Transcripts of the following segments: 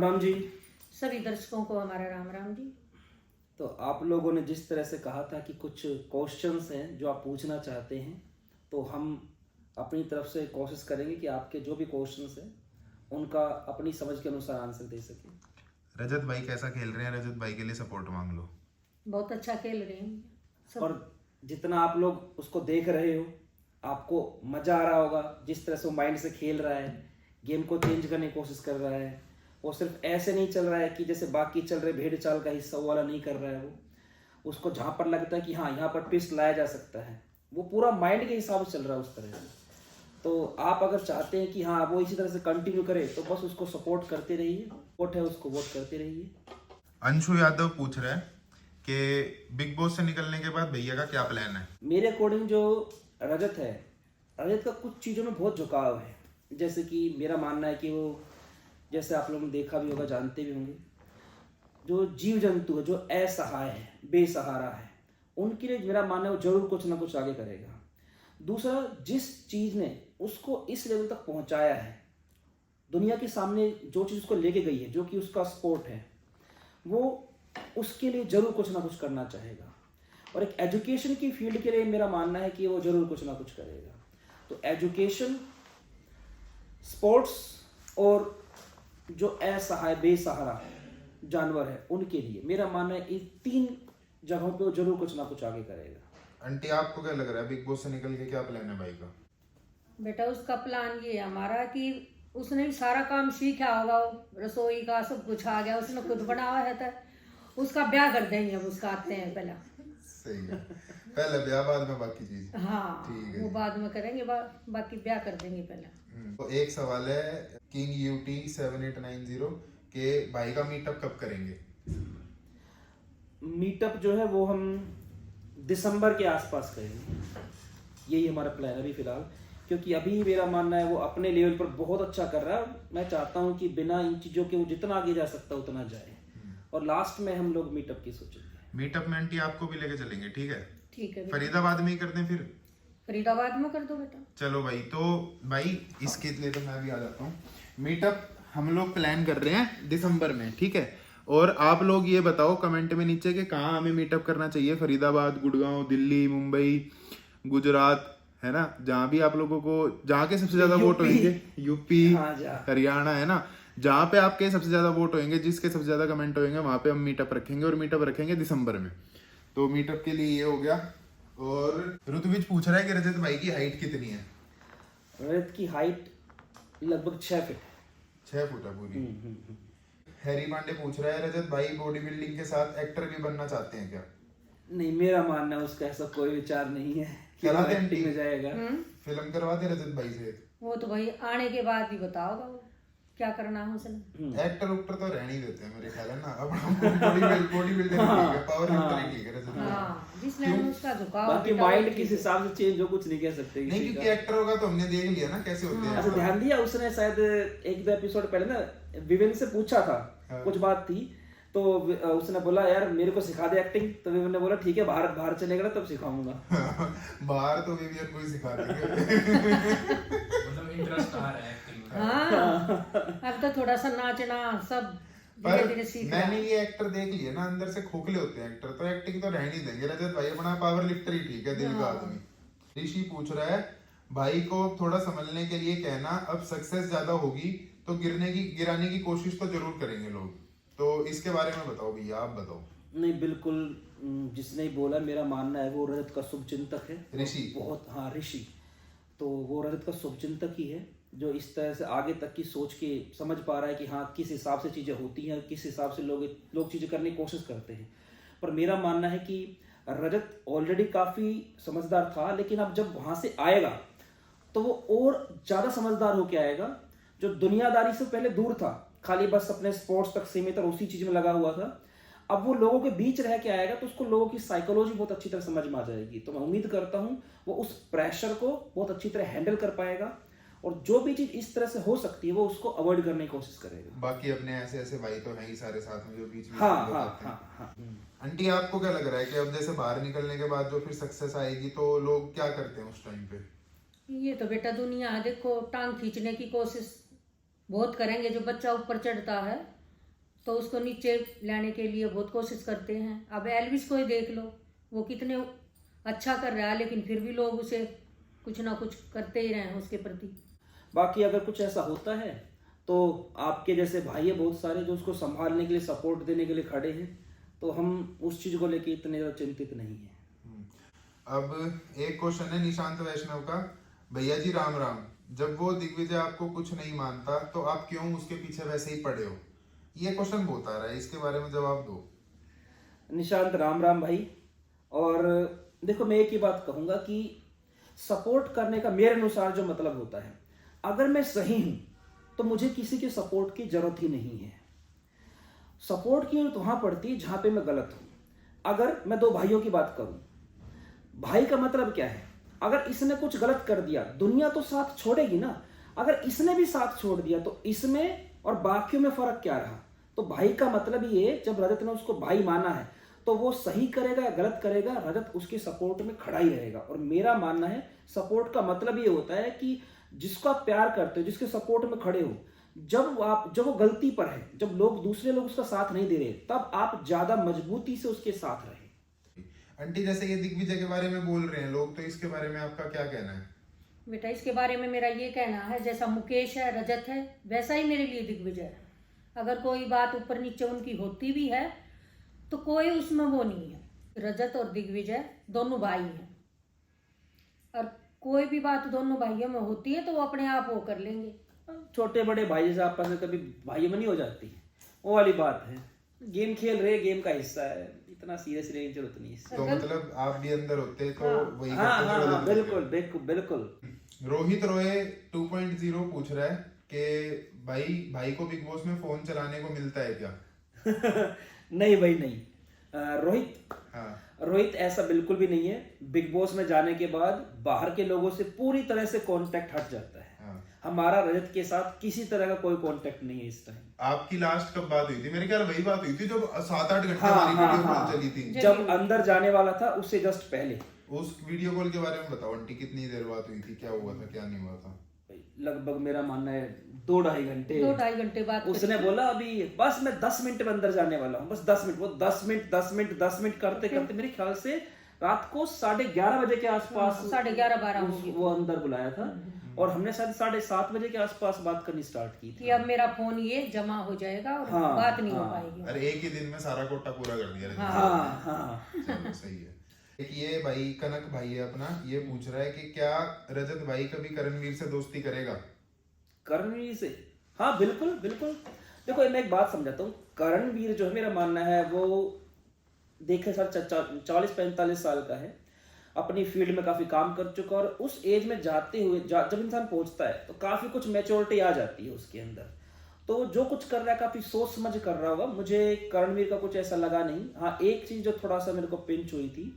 राम जी। सभी दर्शकों को हमारा राम राम जी। तो आप लोगों ने जिस तरह से कहा था कि कुछ क्वेश्चंस हैं जो आप पूछना चाहते हैं, तो हम अपनी तरफ से कोशिश करेंगे कि आपके जो भी क्वेश्चंस हैं उनका अपनी समझ के अनुसार आंसर दे सकें। रजत भाई कैसा खेल रहे हैं? रजत भाई के लिए सपोर्ट मांग लो। बहुत अच्छा खेल रहे हैं और जितना आप लोग उसको देख रहे हो, आपको मज़ा आ रहा होगा जिस तरह से वो माइंड से खेल रहा है, गेम को चेंज करने की कोशिश कर रहा है। वो सिर्फ ऐसे नहीं चल रहा है कि जैसे बाकी चल रहे भेड़ चाल का हिस्सा वाला नहीं कर रहा है। वो उसको जहाँ पर लगता है कि हाँ यहाँ पर ट्विस्ट लाया जा सकता है, वो पूरा माइंड के हिसाब से चल रहा है उस तरह से। तो आप अगर चाहते हैं कि हाँ वो इसी तरह से कंटिन्यू करे, तो बस उसको सपोर्ट करते रहिए, वोट है उसको वोट करते रहिए। अंशु यादव पूछ रहे हैं कि बिग बॉस से निकलने के बाद भैया का क्या प्लान है? मेरे अकॉर्डिंग जो रजत है, रजत का कुछ चीज़ों में बहुत झुकाव है। जैसे कि मेरा मानना है कि वो, जैसे आप लोगों ने देखा भी होगा, जानते भी होंगे, जो जीव जंतु है, जो असहाय है, बेसहारा है, उनके लिए मेरा मानना है वो जरूर कुछ ना कुछ आगे करेगा। दूसरा, जिस चीज़ ने उसको इस लेवल तक पहुंचाया है, दुनिया के सामने जो चीज़ उसको लेके गई है, जो कि उसका स्पोर्ट है, वो उसके लिए जरूर कुछ ना कुछ करना चाहेगा। और एक एजुकेशन की फील्ड के लिए मेरा मानना है कि वो जरूर कुछ ना कुछ करेगा। तो एजुकेशन, स्पोर्ट्स और जो असहाय बेसहारा जानवर है उनके लिए मेरा मानना है इन तीन जगहों पे वो जरूर कुछ ना कुछ आगे करेगा। आंटी आपको क्या लग रहा है, बिग बॉस से निकल के क्या प्लान है भाई का? बेटा उसका प्लान ये है हमारा कि उसने भी सारा काम सीखा होगा, रसोई का सब कुछ आ गया, उसने खुद बनावा है, तो उसका ब्याह कर देंगे। अब उसका आते हैं पहला। सही है, पहले ब्याह बाद में बाकी चीज। हाँ ठीक है, वो बाद में करेंगे, बाकी ब्याह कर देंगे पहला। तो एक सवाल है किंग यूटी 7890 के भाई का मीटअप कब करेंगे? मीटअप जो है वो हम दिसंबर के आसपास करेंगे, यही हमारा प्लान है अभी फिलहाल। क्योंकि अभी मेरा मानना है वो अपने लेवल पर बहुत अच्छा कर रहा है। मैं चाहता हूँ कि बिना इन चीज़ों के वो जितना आगे जा सकता है उतना जाए, और लास्ट में हम लोग मीटअप की सोचेंगे। मीटअप में आंटी आपको भी लेके चलेंगे, ठीक है? ठीक है बेटा। फरीदाबाद में ही कर दें फिर? फरीदाबाद में कर दो बेटा। चलो भाई, तो भाई इसके लिए तो मैं भी आ जाता हूँ। मीटअप हम लोग प्लान कर रहे हैं दिसंबर में, ठीक है? और आप लोग ये बताओ कमेंट में नीचे कि कहाँ हमें मीटअप करना चाहिए। फरीदाबाद, गुड़गांव, दिल्ली, मुंबई, गुजरात, है ना? जहाँ भी आप लोगों को, जहाँ के सबसे ज्यादा वोट होंगे, यूपी, हरियाणा, है ना? जहाँ पे आपके सबसे ज्यादा वोट होंगे, जिसके सबसे ज्यादा कमेंट होंगे, वहां पे हम मीटअप रखेंगे, और मीटअप रखेंगे दिसंबर में। तो मीटअप के लिए ये हो गया। और ऋतुविज पूछ रहा है कि रजत भाई की हाइट कितनी है? रजत की हाइट लगभग 6 फीट। 6 फुट है पूरी। हैरी पांडे पूछ रहा है रजत भाई बॉडी बिल्डिंग के साथ एक्टर भी बनना चाहते हैं क्या? नहीं, मेरा मानना है उसका ऐसा कोई विचार नहीं है कि चला वो दे एक्टिंग में जाएगा। फिल्म करवा दे रजत भाई से। वो तो भाई आने के बाद ही बताओगा वो क्या करना है उसने। एक्टर उक्टर तो रहने ही देते हैं मेरे ख्याल है ना। अब बॉडी बिल्डर ठीक है, पावर लिफ्टर ही ठीक है रजत भाई। हाँ, जिसने उसका झुकाव बाकी माइंड किस हिसाब से चेंज हो कुछ नहीं कह सकते नहीं, क्योंकि एक्टर होगा तो हमने देख लिया ना कैसे होते हैं। अच्छा, ध्यान दिया उसने शायद एक दो एपिसोड पहले ना विवेन से पूछा था, कुछ बात थी, तो उसने बोला यार मेरे को सिखा दे एक्टिंग। तो विवेन ने बोला ठीक है, बाहर चलेगा ना तब सिखाऊंगा। बाहर तो विवियन को ही सिखा देंगे। मतलब इंटरेस्ट आ रहा है एक्टिंग में। हाँ, अब तो थोड़ा सा नाचना सब पर धीरे-धीरे सीख रहा मैंने है। ये एक्टर देख लिया ना, अंदर से खोखले होते हैं एक्टर, तो एक्टिंग तो रहने ही देंगे। रजत भाई अपना पावर लिफ्टर ही ठीक है, दिल का आदमी। ऋषि पूछ रहा है भाई को थोड़ा संभलने के लिए कहना, अब सक्सेस ज्यादा होगी तो गिराने की कोशिश तो जरूर करेंगे लोग। तो इसके बारे में बताओ भैया, आप बताओ। नहीं, बिल्कुल, जिसने बोला मेरा मानना है वो रजत का शुभचिंतक है, ऋषि बहुत। हाँ, ऋषि तो वो रजत का शुभचिंतक ही है, जो इस तरह से आगे तक की सोच के समझ पा रहा है कि हाँ किस हिसाब से चीज़ें होती हैं, किस हिसाब से लोग चीज़ें करने की कोशिश करते हैं। पर मेरा मानना है कि रजत ऑलरेडी काफ़ी समझदार था, लेकिन अब जब वहाँ से आएगा तो वो और ज़्यादा समझदार होके आएगा। जो दुनियादारी से पहले दूर था, खाली बस अपने स्पोर्ट्स तक सीमित और उसी चीज़ में लगा हुआ था, अब वो लोगों के बीच रह के आएगा तो उसको लोगों की साइकोलॉजी बहुत अच्छी तरह समझ में आ जाएगी। तो मैं उम्मीद करता हूँ वो उस प्रेशर को बहुत अच्छी तरह हैंडल कर पाएगा, और जो भी चीज इस तरह से हो सकती है वो उसको अवॉइड करने की कोशिश करेगा। बाकी अपने ऐसे भाई तो हैं ही सारे साथ में जो बीच में। हाँ। आंटी आपको क्या लग रहा है कि अब जैसे बाहर निकलने के बाद जो फिर सक्सेस आएगी तो लोग क्या करते हैं उस टाइम पे? ये तो बेटा दुनिया है, देखो टांग खींचने की कोशिश बहुत करेंगे। जो बच्चा ऊपर चढ़ता है तो उसको नीचे लाने के लिए बहुत कोशिश करते हैं। अब एल्विस को ही देख लो, वो कितने अच्छा कर रहा है, लेकिन फिर भी लोग उसे कुछ ना कुछ करते ही रहे हैं उसके प्रति। बाकी अगर कुछ ऐसा होता है तो आपके जैसे भाई है बहुत सारे जो उसको संभालने के लिए, सपोर्ट देने के लिए खड़े हैं, तो हम उस चीज़ को लेके इतने ज़्यादा चिंतित नहीं हैं। अब एक क्वेश्चन है निशांत वैष्णव का, भैया जी राम राम, जब वो दिग्विजय आपको कुछ नहीं मानता तो आप क्यों उसके पीछे वैसे ही पड़े हो? ये क्वेश्चन बहुत आ रहा है, इसके बारे में जवाब दो। निशांत राम राम भाई। और देखो मैं एक ही बात कहूँगा कि सपोर्ट करने का मेरे अनुसार जो मतलब होता है, अगर मैं सही हूँ तो मुझे किसी के सपोर्ट की जरूरत ही नहीं है। सपोर्ट की जरूरत वहाँ पड़ती है जहाँ पे मैं गलत हूँ। अगर मैं दो भाइयों की बात करूँ, भाई का मतलब क्या है, अगर इसने कुछ गलत कर दिया दुनिया तो साथ छोड़ेगी ना। अगर इसने भी साथ छोड़ दिया तो इसमें और बाकियों में फर्क क्या रहा? तो भाई का मतलब ये, जब रजत ने उसको भाई माना है तो वो सही करेगा या गलत करेगा, रजत उसके सपोर्ट में खड़ा ही रहेगा। और मेरा मानना है सपोर्ट का मतलब ये होता है कि जिसको आप प्यार करते हो, जिसके सपोर्ट में खड़े हो, जब वो गलती पर है, जब दूसरे लोग उसका साथ नहीं दे रहे, तब आप ज्यादा मजबूती से उसके साथ रहे। आंटी जैसे ये दिग्विजय के बारे में बोल रहे हैं लोग, तो इसके बारे में आपका क्या कहना है? बेटा इसके बारे में मेरा ये कहना है, जैसा मुकेश है, रजत है, वैसा ही मेरे लिए दिग्विजय है। अगर कोई बात ऊपर नीचे उनकी होती भी है तो कोई उसमें वो नहीं है। रजत और दिग्विजय दोनों भाई हैं, और कोई भी बात दोनों भाइयों में होती है तो वो अपने आप वो कर लेंगे। छोटे बड़े भाई जैसे आपस में कभी भाइयों में नहीं हो जाती, वो वाली बात है। गेम खेल रहे, गेम का हिस्सा है, इतना सीरियस रहने की जरूरत नहीं है। तो मतलब आप भी अंदर होते तो वही हाँ, करते हाँ, बिल्कुल बिल्कुल बिल्कुल। रोहित रॉय 2.0 पूछ रहा है कि भाई को बिग बॉस में फोन चलाने को मिलता है क्या? नहीं भाई नहीं। रोहित, हाँ, रोहित ऐसा बिल्कुल भी नहीं है। बिग बॉस में जाने के बाद बाहर के लोगों से पूरी तरह से कांटेक्ट हट जाता है। हाँ। हमारा रजत के साथ किसी तरह का कोई कांटेक्ट नहीं है इस टाइम। आपकी लास्ट कब बात हुई थी? मेरे ख्याल वही बात हुई थी जब 7-8 घंटे हाँ, हमारी हाँ, वीडियो हाँ। कॉल चली थी। जब अंदर जाने वाला था उससे जस्ट पहले। उस वीडियो कॉल के बारे में बताओ आंटी, कितनी देर बात हुई थी, क्या हुआ था, क्या नहीं हुआ था? लगभग मेरा मानना है 2-2.5 घंटे। 2-2.5 घंटे बाद उसने बोला अभी बस मैं 10 मिनट में अंदर जाने वाला हूँ, बस 10 मिनट। वो 10 मिनट करते करते मेरे ख्याल से रात को 11:30 बजे के आसपास 11:30-12 वो अंदर बुलाया था, और हमने शायद 7:30 बजे के आसपास बात करनी स्टार्ट की थी कि अब मेरा फोन ये जमा हो जाएगा और हाँ, बात नहीं हो हाँ। पाएगी। अरे एक ही दिन में सारा कोटा पूरा कर दिया। हाँ हाँ। चलो सही है। एक ये भाई कनक भाई है अपना, ये पूछ रहा है कि क्या रजत भाई कभी करणवीर से दोस्ती करेगा? करणवीर से? हाँ बिल्कुल बिल्कुल। देखो मैं एक बात समझाता हूँ, करणवीर जो है मेरा मानना है वो देखे सर 40-45 साल का है, अपनी फील्ड में काफी काम कर चुका, और उस एज में जाते हुए जब इंसान पहुंचता है तो काफी कुछ मैच्योरिटी आ जाती है उसके अंदर। तो जो कुछ कर रहा है काफी सोच समझ कर रहा होगा। मुझे करणवीर का कुछ ऐसा लगा नहीं। हाँ एक चीज जो थोड़ा सा मेरे को पिंच हुई थी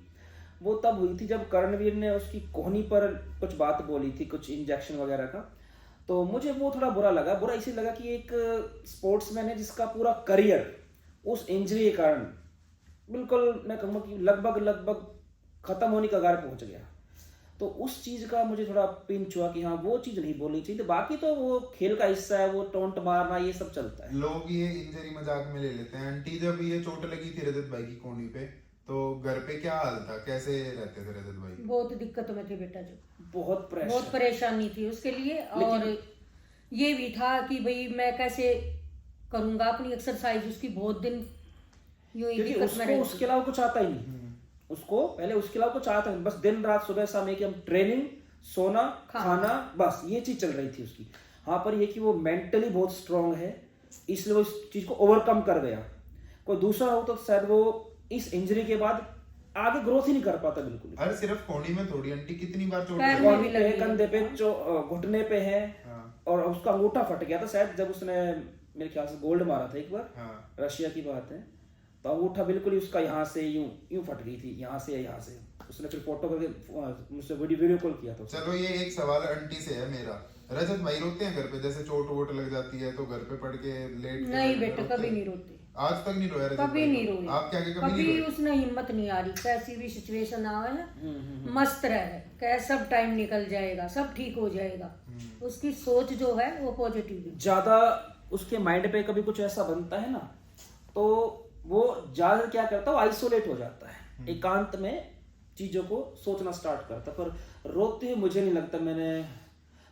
वो तब हुई थी जब करणवीर ने उसकी कोहनी पर कुछ बात बोली थी, कुछ इंजेक्शन वगैरह का। तो मुझे वो थोड़ा बुरा लगा। बुरा इसलिए लगा कि एक स्पोर्ट्समैन है जिसका पूरा करियर उस इंजरी के कारण बिल्कुल मैं कहूँगा कि लगभग खत्म होने का कगार पहुंच गया। तो उस चीज का मुझे थोड़ा पिंच हुआ कि हाँ वो चीज नहीं बोलनी चाहिए। तो बाकी तो वो खेल का हिस्सा है, वो टोंट मारना ये सब चलता है। लोग ये इंजरी मजाक में ले लेते हैं। आंटी जब ये चोट लगी थी रजत भाई की कोहनी पे, तो घर पे क्या हाल था, कैसे रहते थे रजत भाई? बहुत दिक्कत में थे बेटा, जो बहुत परेशानी थी उसके लिए। और ये भी था कि भाई मैं कैसे करूंगा अपनी एक्सरसाइज, उसकी बहुत दिन यूं ही दिक्कत में रही। उसके अलावा कुछ आता ही नहीं उसको, पहले उसके अलावा कुछ आता नहीं। बस दिन रात सुबह शाम एक हम ट्रेनिंग, सोना, खाना, बस ये चीज चल रही थी उसकी। हाँ पर ये कि वो मेंटली बहुत स्ट्रांग है, इसलिए वो इस चीज को ओवरकम कर गया। कोई दूसरा हो तो शायद वो इस इंजरी के बाद आगे ग्रोथ ही नहीं कर पाता बिल्कुल। अरे सिर्फ कोहनी में थोड़ी आंटी, कितनी बार चोट पैर लगी? में भी लगी है। कंधे पे, घुटने पे है, हाँ। और उसका अंगूठा फट गया था शायद जब उसने मेरे ख्याल से गोल्ड मारा था एक बार। हाँ। रशिया की बात है। तो अंगूठा बिल्कुल ही उसका यहाँ से यूं फट गई थी, यहाँ से यहाँ से। उसने फिर फोटो करके मुझसे वीडियो कॉल किया था। चलो ये एक सवाल आंटी से है मेरा, रजत भाई रोते हैं घर पे? जैसे चोट वोट लग जाती है तो घर पे पड़ के लेट? नहीं बेटा कभी नहीं रोते, आज तक नहीं रोया रजत कभी भाई? नहीं रोए। आप क्या कभी नहीं कभी रोए? उसने हिम्मत नहीं आ रही, कैसी भी सिचुएशन आवे ना मस्त रहे, कह सब टाइम निकल जाएगा, सब ठीक हो जाएगा। उसकी सोच जो है वो पॉजिटिव है। ज्यादा उसके माइंड पे कभी कुछ ऐसा बनता है ना तो वो ज़्यादा क्या करता है, वो आइसोलेट हो जाता है, एकांत में चीज़ों को सोचना स्टार्ट करता है। पर रोते हुए मुझे नहीं लगता, मैंने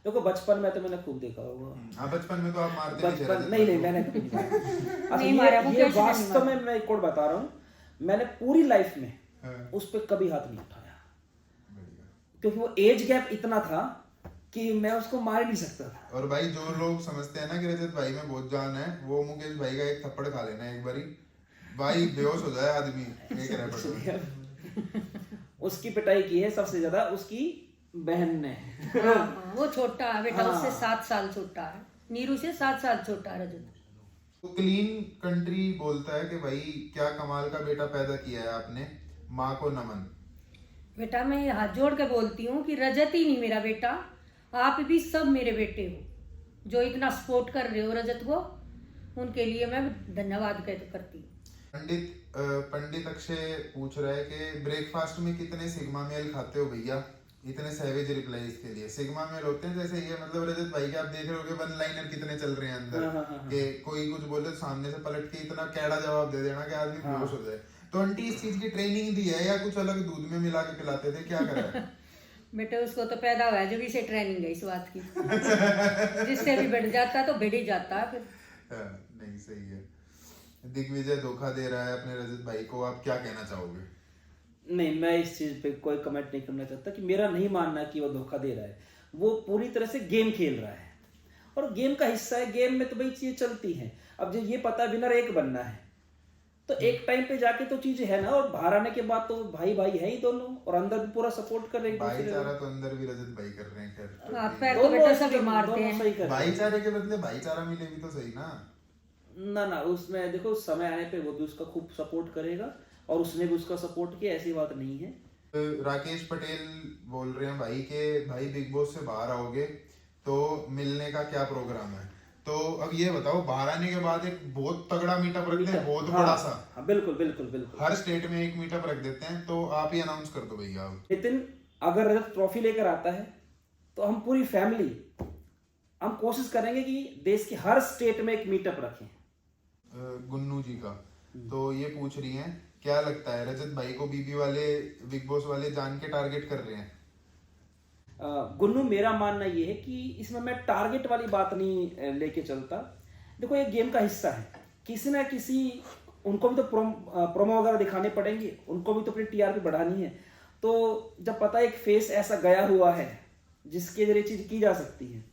देखो बचपन में तो मैंने खूब देखा होगा। हाँ, बचपन में तो आप मारते नहीं थे बचपन रजत नहीं भाई नहीं को। मैंने कभी नहीं मारा। नहीं मारा, ये मुकेश ने नहीं वास्तव मारा। में मैं एक और बता रहा हूँ, मैंने पूरी लाइफ में हाँ, उस पर कभी हाथ नहीं उठाया, बढ़िया। क्योंकि वो एज गैप इतना था कि मैं उसको मार ही नहीं सकता था। और भाई जो लोग समझते हैं ना कि रजत भाई में बहुत जान है, वो मुकेश भाई का एक थप्पड़ खा लेना एक बारी, भाई बेहोश हो जाए आदमी एक रैपट में। उसकी पिटाई की है सबसे ज्यादा उसकी बहन ने। हाँ, वो छोटा है बेटा, हाँ। उससे 7 साल छोटा है, नीरू से 7 साल छोटा है रजत। तो क्लीन कंट्री बोलता है कि भाई क्या कमाल का बेटा पैदा किया है आपने, माँ को नमन। बेटा मैं हाथ जोड़ के बोलती हूँ कि रजत ही नहीं मेरा बेटा, आप भी सब मेरे बेटे हो, जो इतना सपोर्ट कर रहे हो रजत को, उनके लिए मैं धन्यवाद करती हूँ। पंडित अक्षय पूछ रहा है कि ब्रेकफास्ट में कितने सिग्मा मेल खाते हो भैया, इतने सैवेज रिप्लाई इसके लिए। सिग्मा मेल होते हैं जैसे ये, मतलब रजत भाई के आप देख रहे होगे वन लाइनर कितने चल रहे हैं अंदर, कि कोई कुछ बोले तो सामने से पलट के इतना कैड़ा जवाब दे देना कि आदमी बेहोश हो जाए। तो आंटी इस चीज की ट्रेनिंग दी है या कुछ अलग दूध में मिला के पिलाते थे, क्या करा है? बेटे उसको तो पैदा हुआ है जब से ट्रेनिंग है इस बात की। जिससे भी बढ़ जाता है तो बढ़ ही जाता है फिर। हाँ, नहीं सही है। दिग्विजय धोखा दे रहा है अपने रजत भाई को, आप क्या कहना चाहोगे? नहीं, मैं इस चीज पे कोई कमेंट नहीं करना चाहता, कि मेरा नहीं मानना कि वो धोखा दे रहा है। वो पूरी तरह से गेम खेल रहा है और गेम का हिस्सा है, गेम में तो भाई चीजें चलती हैं। अब जो ये पता विनर एक बनना है, तो एक टाइम पे जाके तो चीजें है ना, और बाहर आने के बाद तो भाई भाई है ही दोनों, और अंदर भी पूरा सपोर्ट कर रहे हैं एक दूसरे को। भाईचारा तो अंदर भी रजत भाई कर रहे हैं, खैर हाथ पैर तो दोनों बेटा ऐसे सभी कर- मारते दोनों हैं। सही कर रहे हैं। भाईचारे के बदले भाईचारा मिले भी तो सही ना। ना उसमें देखो समय आने पे वो भी उसका खूब सपोर्ट करेगा और उसने भी उसका सपोर्ट किया, ऐसी बात नहीं है। राकेश पटेल बोल रहे हैं भाई के भाई बिग बॉस से बाहर आओगे तो मिलने का क्या प्रोग्राम है? तो अब ये बताओ, बाहर आने के बाद एक बहुत तगड़ा मीटअप रखते हैं, बहुत हाँ, बड़ा सा। हाँ, बिल्कुल बिल्कुल बिल्कुल। हर स्टेट में एक मीटअप रख देते हैं, तो आप ही अनाउंस कर दो भैया। अब नितिन, अगर रजत ट्रॉफी लेकर आता है तो हम पूरी फैमिली हम कोशिश करेंगे कि देश के हर स्टेट में एक मीटअप रखें। गुन्नू जी का तो ये पूछ रही हैं, क्या लगता है रजत भाई को बीबी वाले बिग बॉस वाले जान के टारगेट कर रहे हैं? गुन्नू, मेरा मानना ये है कि इसमें मैं टारगेट वाली बात नहीं लेके चलता। देखो ये गेम का हिस्सा है, किसी ना किसी उनको भी तो प्रोमो वगैरह दिखाने पड़ेंगे, उनको भी तो अपनी टीआरपी बढ़ानी है। तो जब पता है एक फेस ऐसा गया हुआ है जिसके जरिए चीज की जा सकती है,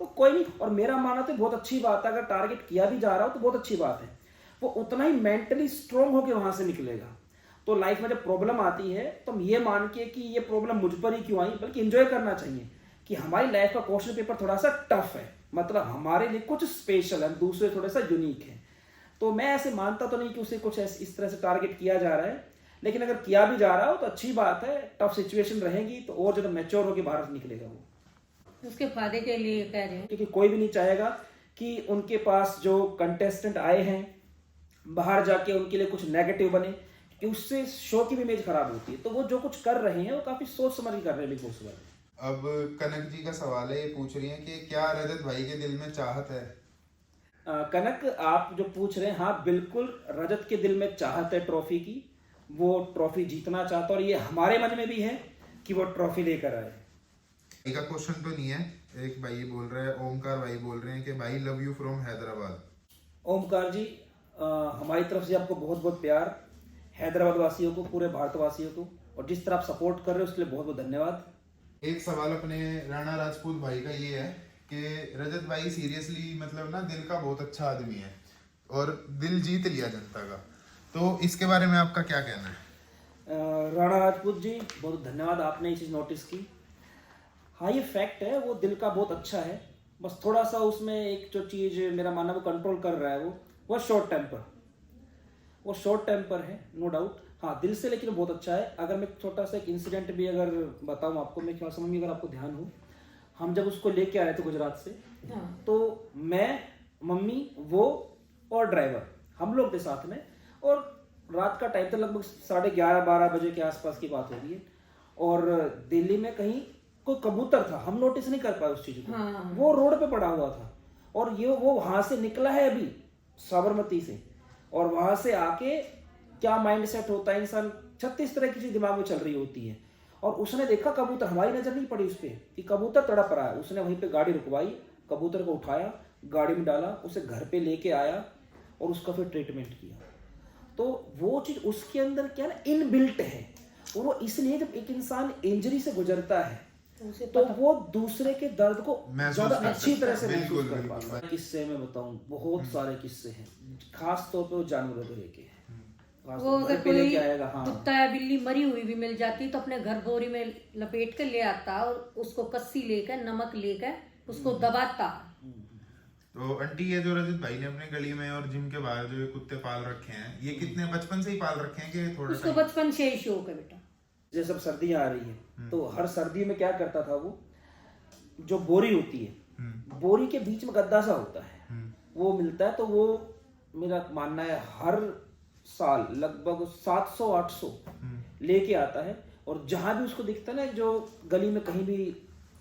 तो कोई नहीं। और मेरा मानना तो बहुत अच्छी बात है, अगर टारगेट किया भी जा रहा हो तो बहुत अच्छी बात है। वो उतना ही मेंटली स्ट्रोंग होकर वहां से निकलेगा। तो लाइफ में जब प्रॉब्लम आती है तो हम ये मान के कि ये प्रॉब्लम मुझ पर ही क्यों आई, बल्कि एंजॉय करना चाहिए कि हमारी लाइफ का क्वेश्चन पेपर थोड़ा सा टफ है, मतलब हमारे लिए कुछ स्पेशल है, दूसरे थोड़ा सा यूनिक है। तो मैं ऐसे मानता तो नहीं कि उसे कुछ इस तरह से टारगेट किया जा रहा है, लेकिन अगर किया भी जा रहा हो तो अच्छी बात है। टफ सिचुएशन रहेगी तो और जो मैच्योर होकर बाहर निकलेगा वो, उसके फायदे के लिए कह रहे हैं। क्योंकि कोई भी नहीं चाहेगा कि उनके पास जो कंटेस्टेंट आए हैं बाहर जाके उनके लिए कुछ नेगेटिव बने, कि उससे शो की भी इमेज खराब होती है। तो वो जो कुछ कर रहे हैं वो काफी सोच समझ के कर रहे हैं बिग बॉस वाले। अब कनक जी का सवाल है, ये पूछ रही हैं कि क्या रजत भाई के दिल में चाहत है? कनक, आप जो पूछ रहे हैं, हाँ बिल्कुल, रजत के दिल में चाहत है ट्रॉफी की, वो ट्रॉफी जीतना चाहता है और ये हमारे मन में भी है कि वो ट्रॉफी लेकर आए। भाई का क्वेश्चन तो नहीं है, एक भाई बोल रहे हैं, ओमकार भाई बोल रहे हैं कि भाई love you from Hyderabad. Omkar ji, हमारी तरफ से आपको बहुत बहुत प्यार, हैदराबाद वासियों को, पूरे भारतवासियों को, और जिस तरह आप सपोर्ट कर रहे हो उसके लिए बहुत बहुत धन्यवाद। एक सवाल अपने राणा राजपूत भाई का ये है कि रजत भाई सीरियसली मतलब ना दिल का बहुत अच्छा आदमी है और दिल जीत लिया जनता का, तो इसके बारे में आपका क्या कहना है? राणा राजपूत जी, बहुत धन्यवाद, आपने ये चीज़ नोटिस की। हाँ, ये फैक्ट है, वो दिल का बहुत अच्छा है, बस थोड़ा सा उसमें एक जो चीज़ मेरा मानना वो कंट्रोल कर रहा है, वो शॉर्ट टेम्पर, वो शॉर्ट टेम्पर है, नो डाउट। हाँ, दिल से लेकिन बहुत अच्छा है। अगर मैं छोटा सा एक इंसिडेंट भी अगर बताऊँ आपको, मैं क्या समझ में, अगर आपको ध्यान हो, हम जब उसको लेके आ रहे थे गुजरात से, हाँ। तो मैं, मम्मी, वो और ड्राइवर, हम लोग थे साथ में, और रात का टाइम था, लगभग 11:30-12 बजे के आसपास की बात हो रही है, और दिल्ली में कहीं कोई कबूतर था, हम नोटिस नहीं कर पाए उस चीज को। हाँ। वो रोड पे पड़ा हुआ था और ये वो वहां से निकला है अभी साबरमती से, और वहां से आके क्या माइंड सेट होता है इंसान, 36 तरह की चीज दिमाग में चल रही होती है। और उसने देखा कबूतर, हमारी नजर नहीं पड़ी उस पर कि कबूतर तड़प रहा है, उसने वहीं पे गाड़ी रुकवाई, कबूतर को उठाया, गाड़ी में डाला, उसे घर पे लेके आया और उसका फिर ट्रीटमेंट किया। तो वो चीज उसके अंदर क्या ना इनबिल्ट है, और वो इसलिए जब एक इंसान इंजरी से गुजरता है तो वो दूसरे के दर्द को ज्यादा अच्छी तरह से महसूस कर पाता है। किस्से मैं बताऊं, बहुत सारे किस्से हैं, खास तौर पे वो जानवरों को लेके हैं। वो अगर कोई कुत्ता या बिल्ली मरी हुई भी मिल जाती तो अपने घर बोरी में लपेट कर ले आता और उसको कस्सी लेकर नमक लेकर उसको दबाता। तो आंटी, ये जो रजत भाई ने अपने गली में और जिम के बाहर जो ये कुत्ते पाल रखे हैं, ये कितने बचपन से ही पाल रखे हैं कि थोड़ा उसको बचपन से ही शौक है बेटा। जैसे अब सर्दियां आ रही है तो हर सर्दी में क्या करता था वो, जो बोरी होती है, बोरी के बीच में गद्दा सा होता है, वो मिलता है, तो वो मेरा मानना है हर साल लगभग 700-800 लेके आता है। और जहां भी उसको दिखता है ना, जो गली में कहीं भी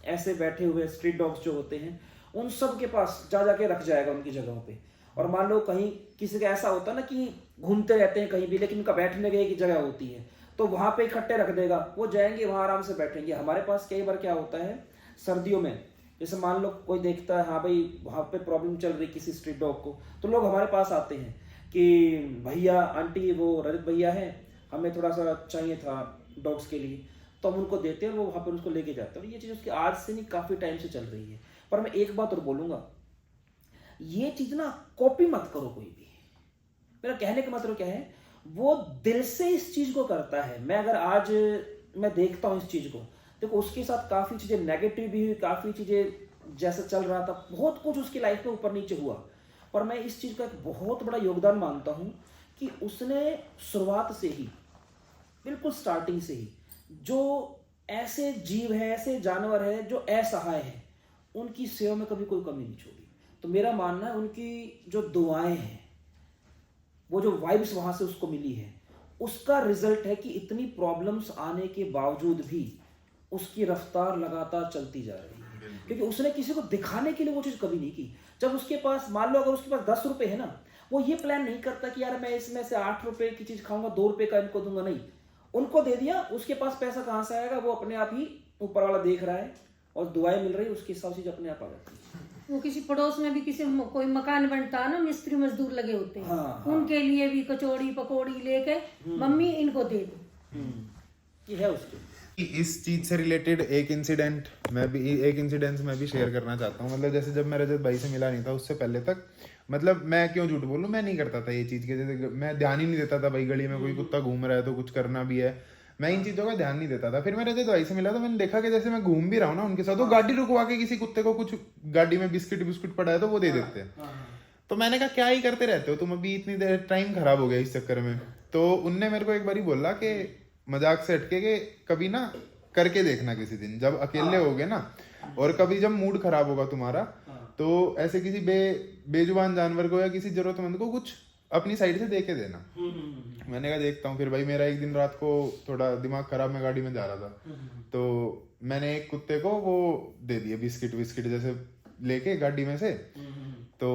ऐसे बैठे हुए स्ट्रीट डॉग्स जो होते हैं, उन सब के पास जाके रख जाएगा उनकी जगहों पे। और मान लो कहीं किसी का ऐसा होता है ना कि घूमते रहते हैं कहीं भी, लेकिन उनका बैठने की एक जगह होती है, तो वहां पे इकट्ठे रख देगा, वो जाएंगे वहां आराम से बैठेंगे। हमारे पास कई बार क्या होता है सर्दियों में, जैसे मान लो कोई देखता है हाँ भाई वहां पे प्रॉब्लम चल रही किसी स्ट्रीट डॉग को, तो लोग हमारे पास आते हैं कि भैया आंटी वो रजत भैया है, हमें थोड़ा सा चाहिए था डॉग्स के लिए, तो हम उनको देते हैं और वो वहां पर उसको लेके जाते हैं। और ये चीज उसकी आज से नहीं काफी टाइम से चल रही है। पर मैं एक बात और बोलूंगा, ये चीज ना कॉपी मत करो कोई भी। मेरा कहने का मतलब क्या है, वो दिल से इस चीज को करता है। मैं अगर आज मैं देखता हूं इस चीज को, देखो उसके साथ काफी चीजें नेगेटिव भी हुई, काफी चीजें जैसा चल रहा था, बहुत कुछ उसकी लाइफ में ऊपर नीचे हुआ, पर मैं इस चीज का एक बहुत बड़ा योगदान मानता हूं कि उसने शुरुआत से ही, बिल्कुल स्टार्टिंग से ही, जो ऐसे जीव है, ऐसे जानवर है जो असहाय है, उनकी सेवा में कभी कोई कमी नहीं छोड़ी। तो मेरा मानना है उनकी जो दुआएं हैं, वो जो वाइब्स वहां से उसको मिली है, उसका रिजल्ट है कि इतनी प्रॉब्लम्स आने के बावजूद भी उसकी रफ्तार लगातार चलती जा रही है, क्योंकि उसने किसी को दिखाने के लिए वो चीज कभी नहीं की। जब उसके पास मान लो अगर उसके पास 10 रुपए है ना, वो ये प्लान नहीं करता कि यार मैं इसमें से 8 रुपए की चीज खाऊंगा, 2 रुपए का इनको दूंगा, नहीं, उनको दे दिया, उसके पास पैसा कहां से आएगा, वो अपने आप ही ऊपर वाला देख रहा है और दुआएं मिल रही है, उसके हिसाब से अपने आप आ जाती है। वो किसी पड़ोस में भी किसी कोई मकान बनता है ना, मिस्त्री मजदूर लगे होते हैं, हाँ, उनके लिए भी कचौड़ी पकौड़ी लेके मम्मी इनको दे दो, ये है उसके। इस चीज से रिलेटेड एक इंसिडेंस मैं भी शेयर करना चाहता हूँ। मतलब जैसे जब मैं रजत भाई से मिला नहीं था उससे पहले तक, मतलब मैं क्यों झूठ बोलूं, मैं नहीं करता था ये चीज के, जैसे मैं ध्यान ही नहीं देता था भाई गली में कोई कुत्ता घूम रहा है तो कुछ करना भी है, मैं इन चीजों का ध्यान नहीं देता था। फिर मैं रजत भाई से मिला तो मैंने देखा कि जैसे मैं घूम भी रहा हूँ ना उनके साथ, वो गाड़ी रुकवा के किसी कुत्ते को कुछ गाड़ी में बिस्किट पड़ा है तो वो दे देते हैं। तो मैंने कहा क्या ही करते रहते हो तुम, अभी इतनी देर टाइम खराब हो गया इस चक्कर में। तो उनने मेरे को एक बार बोला कि मजाक से हटके कि कभी ना करके देखना किसी दिन, जब अकेले होगे ना, और कभी जब मूड खराब होगा तुम्हारा, तो ऐसे किसी बेजुबान जानवर को या किसी जरूरतमंद को कुछ अपनी साइड से दे के देना। मैंने कहा देखता हूँ। फिर भाई मेरा एक दिन रात को थोड़ा दिमाग खराब, मैं गाड़ी में जा रहा था, तो मैंने एक कुत्ते को वो दे दिए बिस्किट जैसे लेके गाड़ी में से। तो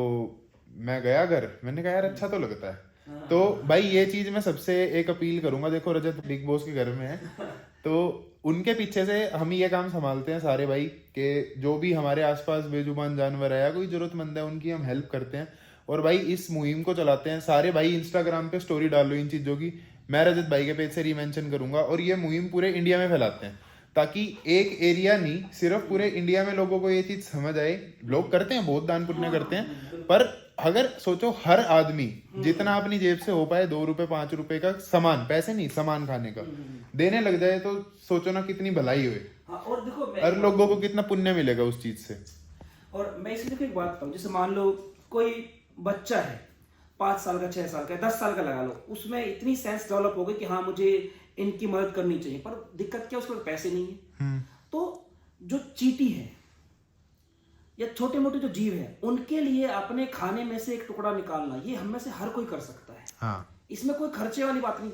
मैं गया घर, मैंने कहा यार अच्छा तो लगता है। तो भाई ये चीज मैं सबसे एक अपील करूंगा, देखो रजत बिग बॉस के घर में है, तो उनके पीछे से हम ये काम संभालते हैं सारे भाई, कि जो भी हमारे आसपास बेजुबान जानवर है या कोई जरूरतमंद है उनकी हम हेल्प करते हैं। और भाई इस मुहिम को चलाते हैं सारे भाई। इंस्टाग्राम पे स्टोरी डाल लो इन चीजों की, मैं रजत भाई के पेज से रीमेंशन करूंगा, और ये मुहिम पूरे इंडिया में फैलाते हैं, ताकि एक एरिया नहीं सिर्फ पूरे इंडिया में लोगों को ये चीज समझ आए। लोग करते हैं, बहुत दान पुण्य करते हैं, पर अगर सोचो हर आदमी जितना अपनी जेब से हो पाए 2 रुपए 5 रुपए का सामान, पैसे नहीं सामान खाने का देने लग जाए, तो सोचो ना कितनी भलाई हुई। और देखो हर लोगों को कितना पुण्य मिलेगा उस चीज से। और मैं इसलिए एक बात बताऊं, जैसे मान लो कोई बच्चा है 5 साल का, 6 साल का, 10 साल का लगा लो, उसमें इतनी सेंस डेवलप हो गई कि हाँ मुझे इनकी मदद करनी चाहिए, पर दिक्कत क्या, उसके पास पैसे नहीं है। तो जो चींटी है या छोटे मोटे जो जीव है, उनके लिए अपने खाने में से एक टुकड़ा निकालना, ये हम में से हर कोई कर सकता है। हाँ। इसमें कोई खर्चे वाली बात नहीं।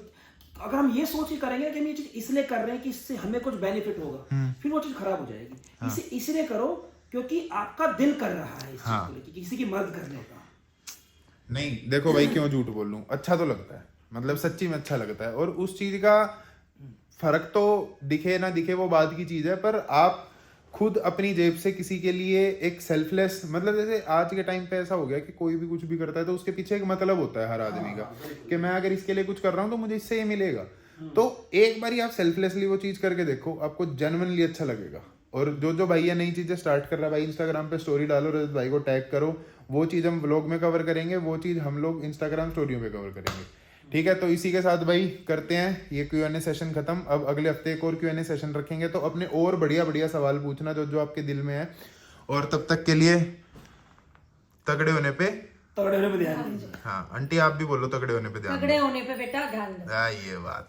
अगर हम ये सोच के करेंगे कि हम ये चीज इसलिए कर रहे हैं कि इससे हमें कुछ बेनिफिट होगा, फिर वो चीज खराब हो जाएगी। इसे इसलिए करो क्योंकि आपका दिल कर रहा है इस चीज को लेकर, किसी की मदद करने का। नहीं देखो भाई, क्यों झूठ बोल लूं, अच्छा तो लगता है, मतलब सच्ची में अच्छा लगता है। और उस चीज का फर्क तो दिखे ना दिखे वो बात की चीज है, पर आप खुद अपनी जेब से किसी के लिए एक सेल्फलेस, मतलब जैसे आज के टाइम पे ऐसा हो गया कि कोई भी कुछ भी करता है तो उसके पीछे एक मतलब होता है हर आदमी का, कि मैं अगर इसके लिए कुछ कर रहा हूँ तो मुझे इससे ये मिलेगा। तो एक बार आप सेल्फलेसली वो चीज करके देखो, आपको जेन्युइनली अच्छा लगेगा। और जो भैया नई चीजें स्टार्ट कर रहा है भाई, इंस्टाग्राम पे स्टोरी डालो, रजत भाई को टैग करो, वो चीज हम व्लॉग में कवर करेंगे, वो चीज हम लोग इंस्टाग्राम स्टोरियों पे कवर करेंगे, ठीक है। तो इसी के साथ भाई करते हैं ये Q&A सेशन खत्म। अब अगले हफ्ते एक और Q&A सेशन रखेंगे, तो अपने और बढ़िया बढ़िया सवाल पूछना जो आपके दिल में है। और तब तक के लिए तगड़े होने पे ध्यान दीजिए। हाँ आंटी आप भी बोलो, तगड़े होने पे ध्यान तगड़े होने पे बेटा ध्यान दो। ये बात